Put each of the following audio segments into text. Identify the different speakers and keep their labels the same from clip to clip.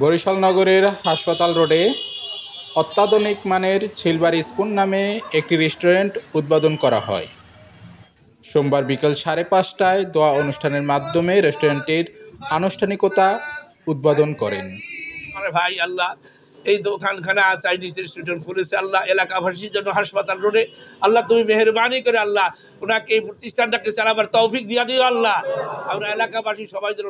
Speaker 1: বরিশাল নগরের হাসপাতাল রোডে অত্যাধুনিক মানের সিলভার স্পুন নামে একটি রেস্টুরেন্ট উদ্বোধন করা হয়। সোমবার বিকেল 5:30টায় দোয়া অনুষ্ঠানের মাধ্যমে রেস্টুরেন্টটির আনুষ্ঠানিকতা উদ্বোধন করেন।
Speaker 2: ভাই আল্লাহ এই দোকানখানা চাইনিজ রেস্টুরেন্ট খুলেছে আল্লাহ এলাকাবাসীর জন্য হাসপাতাল রোডে। আল্লাহ তুমি মেহেরবানি করে আল্লাহ ওনাকে এই প্রতিষ্ঠানটাকে চালাবার তৌফিক দিয়া দিও আল্লাহ। আমরা এলাকাবাসী সবাই যেন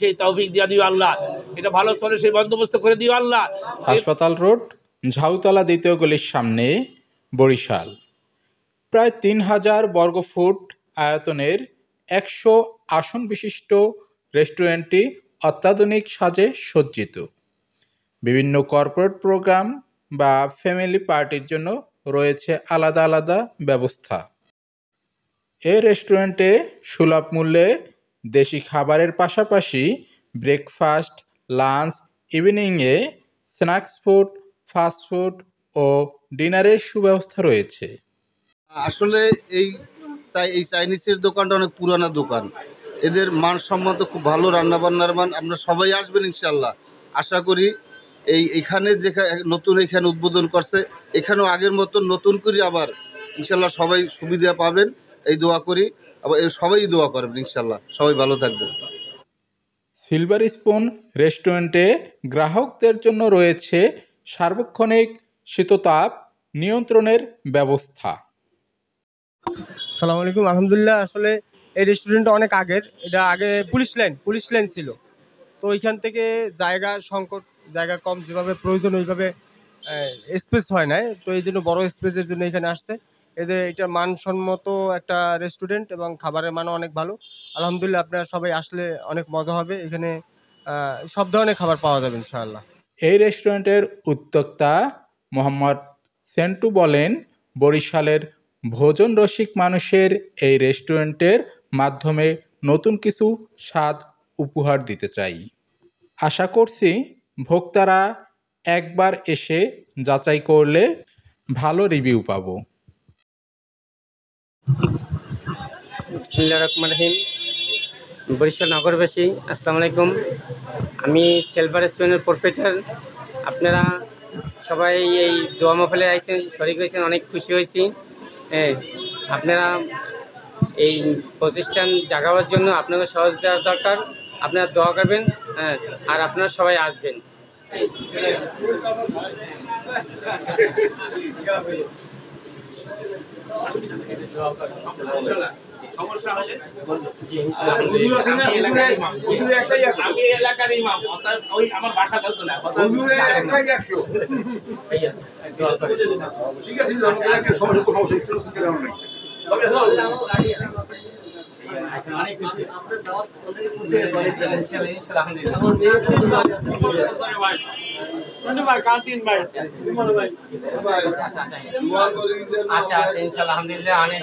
Speaker 2: সেই তৌফিক দিয়া দিও আল্লাহ। এটা ভালো চলে সেই বন্দোবস্ত করে দিও আল্লাহ।
Speaker 1: হাসপাতাল রোড, ঝাউতলা দ্বিতীয় গলির সামনে, বরিশাল। প্রায় 3000 বর্গফুট আয়তনের 100 আসন বিশিষ্ট রেস্টুরেন্টটি অত্যাধুনিক সাজে সজ্জিত। বিভিন্ন কর্পোরেট প্রোগ্রাম বা ফ্যামিলি পার্টির জন্য রয়েছে আলাদা আলাদা ব্যবস্থা। এই রেস্টুরেন্টে সুলভ মূল্যে দেশি খাবারের পাশাপাশি ব্রেকফাস্ট, লাঞ্চ, ইভিনিংয়ে স্ন্যাক্স ফুড, ফাস্ট ফুড ও ডিনারের সুব্যবস্থা রয়েছে।
Speaker 3: আসলে এই চাইনিজের দোকানটা অনেক পুরানা দোকান। এদের মানসম্মত খুব ভালো রান্নাবান্নার মান। আমরা সবাই আসবেন ইনশাল্লাহ। আশা করি এইখানে নতুন এখানে উদ্বোধন করছে, এখানেও আগের মতন নতুন করে আবার ইনশাল্লাহ সবাই সুবিধা পাবেন এই দোয়া করি। আবার সবাই দোয়া করবেন ইনশাল্লাহ। সবাই ভালো থাকবেন।
Speaker 1: সিলভার স্পুন রেস্টুরেন্টে গ্রাহকদের জন্য রয়েছে সার্বক্ষণিক শীততাপ নিয়ন্ত্রণের ব্যবস্থা।
Speaker 4: আসসালামু আলাইকুম। আলহামদুলিল্লাহ, আসলে এই রেস্টুরেন্টটা অনেক আগের। এটা আগে পুলিশ লাইন ছিল। তো ওইখান থেকে জায়গা সংকট, জায়গা কম, যেভাবে প্রয়োজন ওইভাবে স্পেস হয় না। তো এই জন্য বড় স্পেসের জন্য এখানে আসছে। এদের এটা মানসম্মত একটা রেস্টুরেন্ট এবং খাবারের মানও অনেক ভালো। আলহামদুলিল্লাহ, আপনারা সবাই আসলে অনেক মজা হবে। এখানে সব ধরনের খাবার পাওয়া যাবে ইনশাআল্লাহ।
Speaker 1: এই রেস্টুরেন্টের উদ্যোক্তা মোহাম্মদ সেন্টু বলেন, বরিশালের ভোজন রসিক মানুষের এই রেস্টুরেন্টের মাধ্যমে নতুন কিছু স্বাদ উপহার দিতে চাই। আশা করছি ভোক্তারা একবার এসে যাচাই করলে ভালো রিভিউ পাবো।
Speaker 5: বিসমিল্লাহির রহমানির রহিম। বরিশাল নগরবাসী, আসসালামু আলাইকুম। আমি সিলভার স্পুনের প্রোপ্রাইটার। আপনারা সবাই এই দোয়া মাহফিলে আইছেন, শরীক হয়েছেন, অনেক খুশি হয়েছি। আপনারা এই প্রতিষ্ঠান জাগাবার জন্য আপনাদের সহযোগিতার দরকার। আপনারা দোয়া করবেন, আর আপনারা সবাই আসবেন।
Speaker 2: সমস্যা হলে আমি এলাকার ইমাম, ওই আমার বাসা বলতো না। ঠিক আছে,
Speaker 5: আচ্ছা ইনশাআল্লাহ, আলহামদুলিল্লাহ অনেক